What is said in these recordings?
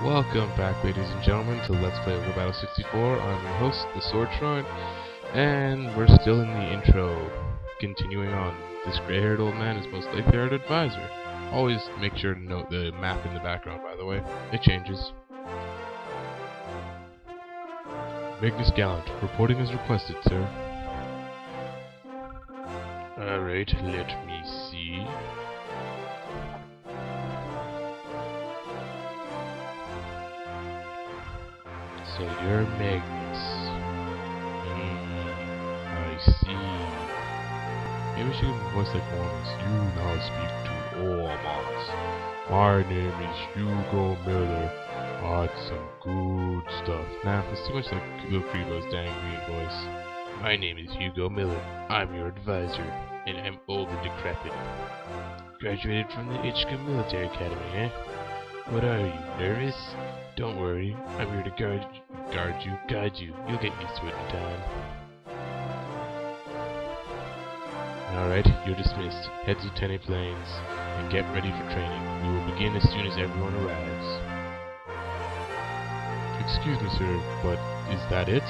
Welcome back, ladies and gentlemen, to Let's Play Ogre Battle 64. I'm your host, the Sword Shrine, and we're still in the intro. Continuing on, this gray-haired old man is most likely our advisor. Always make sure to note the map in the background, by the way. It changes. Magnus Gallant, reporting as requested, sir. Alright, let me see. So you're Magnus. I see. Maybe she can voice like Mormons. You now speak to all Mormons. My name is Hugo Miller. That's some good stuff. Nah, it's too much like Little Creebo's dang green voice. My name is Hugo Miller. I'm your advisor, and I'm old and decrepit. Graduated from the Ichka Military Academy, eh? What are you, nervous? Don't worry, I'm here to guide you. You'll get used to it in time. Alright, you're dismissed. Head to Tenny Plains, and get ready for training. We will begin as soon as everyone arrives. Excuse me, sir, but is that it?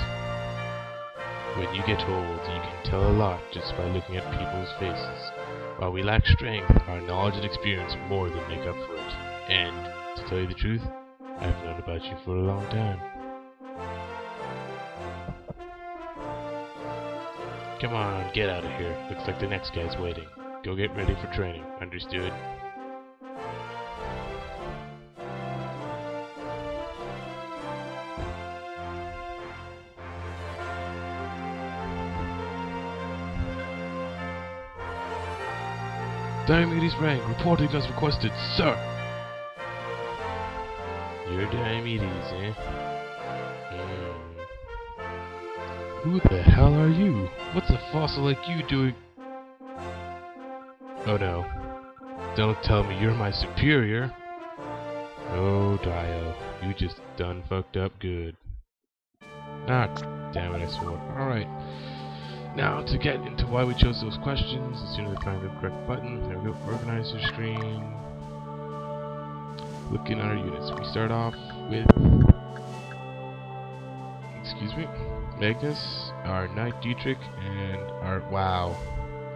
When you get old, you can tell a lot just by looking at people's faces. While we lack strength, our knowledge and experience more than make up for it. And, to tell you the truth, I've known about you for a long time. Come on, get out of here. Looks like the next guy's waiting. Go get ready for training. Understood? Diomedes rank, reporting as requested, sir! You're Diomedes, eh? Who the hell are you? What's a fossil like you doing? Oh no. Don't tell me you're my superior. Oh, Dio. You just done fucked up good. Ah, damn it, I swore. Alright. Now, to get into why we chose those questions, as soon as I find the correct button, there we go, organize your screen. Looking at our units, we start off with, Magnus, our Knight Dietrich, and our, wow,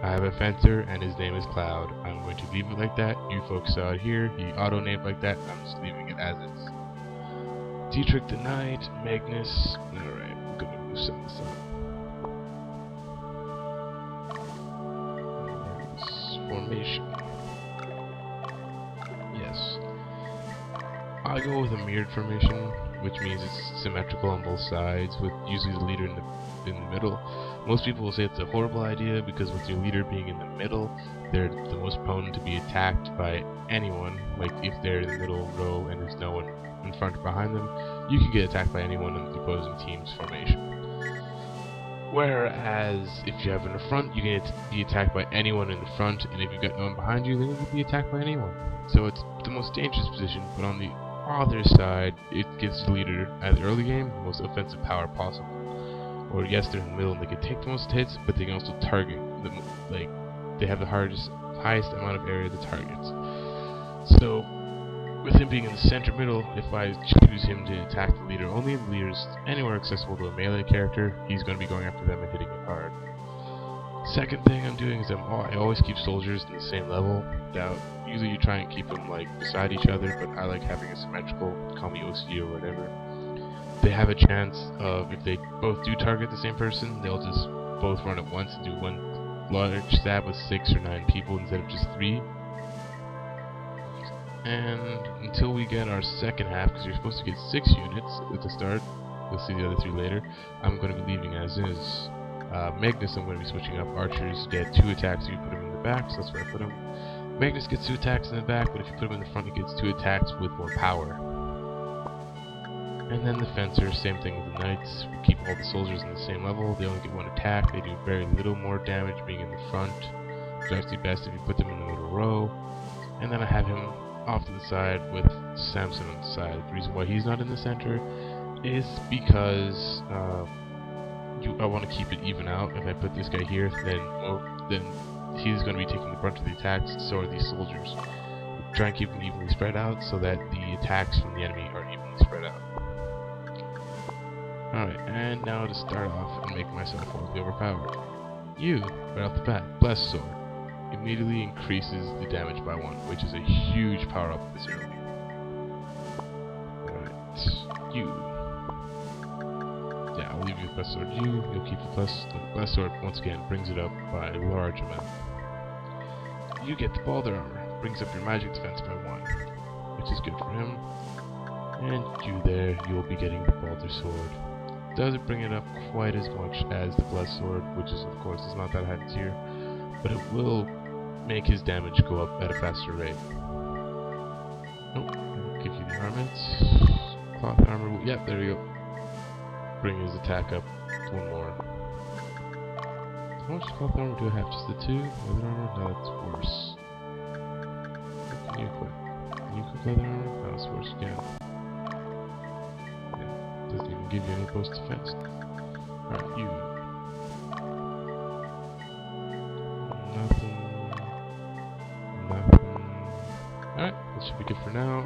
I have a fencer, and his name is Cloud. I'm going to leave it like that. You folks saw it here, he auto-named like that, I'm just leaving it as is. Dietrich the Knight, Magnus, alright, we're gonna move some of this up. Formation. Yes. I go with a mirrored formation, which means it's symmetrical on both sides, with usually the leader in the middle. Most people will say it's a horrible idea because with your leader being in the middle, they're the most prone to be attacked by anyone. Like if they're in the middle row and there's no one in front or behind them, you can get attacked by anyone in the opposing team's formation. Whereas, if you have in the front, you can be attacked by anyone in the front, and if you've got no one behind you, then you can be attacked by anyone. So it's the most dangerous position, but on the other side, it gives the leader, at the early game, the most offensive power possible. Or yes, they're in the middle and they can take the most hits, but they can also target them, like, they have the highest amount of area to target. So, with him being in the center middle, if I choose him to attack the leader only, the leader's anywhere accessible to a melee character, he's going to be going after them and hitting it hard. Second thing I'm doing is I always keep soldiers in the same level. Now, usually you try and keep them like beside each other, but I like having a symmetrical, call me OC or whatever. They have a chance of, if they both do target the same person, they'll just both run at once and do one large stab with 6 or 9 people instead of just 3. And until we get our second half, because you're supposed to get 6 units at the start, we'll see the other 3 later, I'm going to be leaving as is. Magnus, I'm going to be switching up. Archers get 2 attacks if you put him in the back, so that's where I put him. Magnus gets 2 attacks in the back, but if you put him in the front, he gets 2 attacks with more power. And then the Fencer, same thing with the Knights. We keep all the soldiers in the same level, they only get 1 attack, they do very little more damage being in the front. It's actually best if you put them in the middle row. And then I have him off to the side with Samson on the side. The reason why he's not in the center is because I want to keep it even out. If I put this guy here, then he's going to be taking the brunt of the attacks, so are these soldiers. try and keep them evenly spread out so that the attacks from the enemy are evenly spread out. Alright, and now to start off and make myself horribly overpowered. You, right off the bat, Blessed Sword, immediately increases the damage by 1, which is a huge power up this early. Alright, you. Yeah, I'll leave you with Blessed Sword. You'll keep the Blessed Sword, once again, brings it up by a large amount. You get the Balder Armor, brings up your magic defense by 1, which is good for him. And you there, you'll be getting the Balder Sword. Doesn't bring it up quite as much as the Blessed Sword, which is, of course, is not that high tier, but it will make his damage go up at a faster rate. Nope, I'll give you the armaments. Cloth armor, yep, there you go. Bring his attack up 1 more. How much cloth armor do I have? Just the 2? Leather armor? No, that's worse. What can you equip? Can you equip leather armor? No, it's worse again. Yeah, doesn't even give you any post defense. Alright, you. Nothing. Alright, that should be good for now.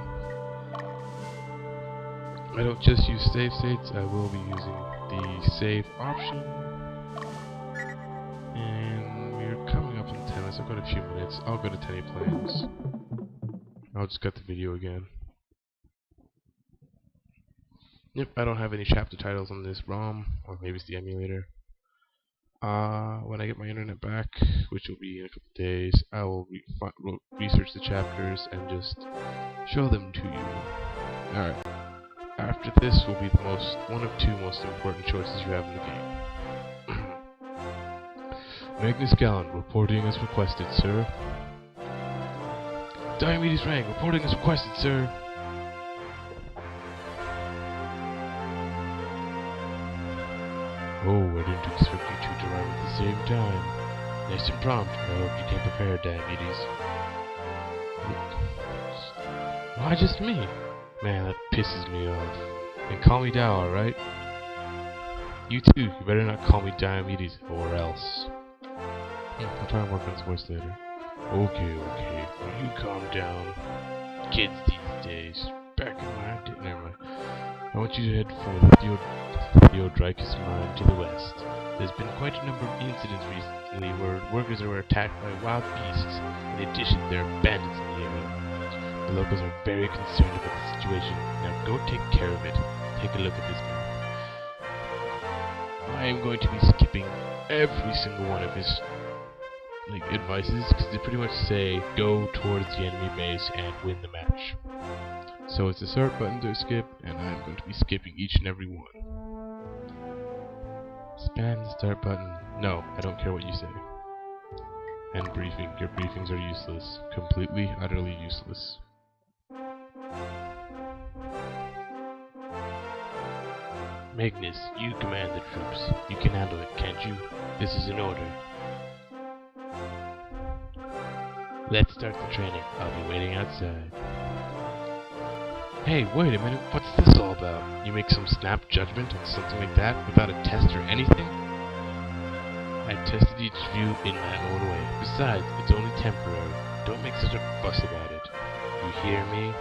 I don't just use save states, I will be using the save option. And we're coming up on 10 minutes, I've got a few minutes. I'll go to Tenny Plains. I'll just cut the video again. Yep, I don't have any chapter titles on this ROM, or maybe it's the emulator. When I get my internet back, which will be in a couple of days, I will research the chapters and just show them to you. Alright. After this will be the one of 2 most important choices you have in the game. Magnus Gallen, reporting as requested, sir. Diomedes Rang, reporting as requested, sir. Oh, I didn't expect you 2 to arrive at the same time. Nice and prompt. I hope you came prepared, Diomedes. Why just me? Man, that pisses me off. And call me Dio, alright? You too, you better not call me Diomedes, or else. I'll try and work on his voice later. Okay, will you calm down? Kids these days. Back in my day. Never mind. I want you to head for the Theodricus mine to the west. There's been quite a number of incidents recently where workers were attacked by wild beasts. In addition, there are bandits in the area. The locals are very concerned about the situation. Now go take care of it. Take a look at this map. I am going to be skipping every single one of his advices, because they pretty much say go towards the enemy base and win the match. So it's a start button to skip, and I'm going to be skipping each and every one. Spam the start button. No, I don't care what you say. End briefing. Your briefings are useless. Completely, utterly useless. Magnus, you command the troops. You can handle it, can't you? This is an order. Let's start the training. I'll be waiting outside. Hey, wait a minute. What's this all about? You make some snap judgment on something like that without a test or anything? I tested each of you in my own way. Besides, it's only temporary. Don't make such a fuss about it. You hear me?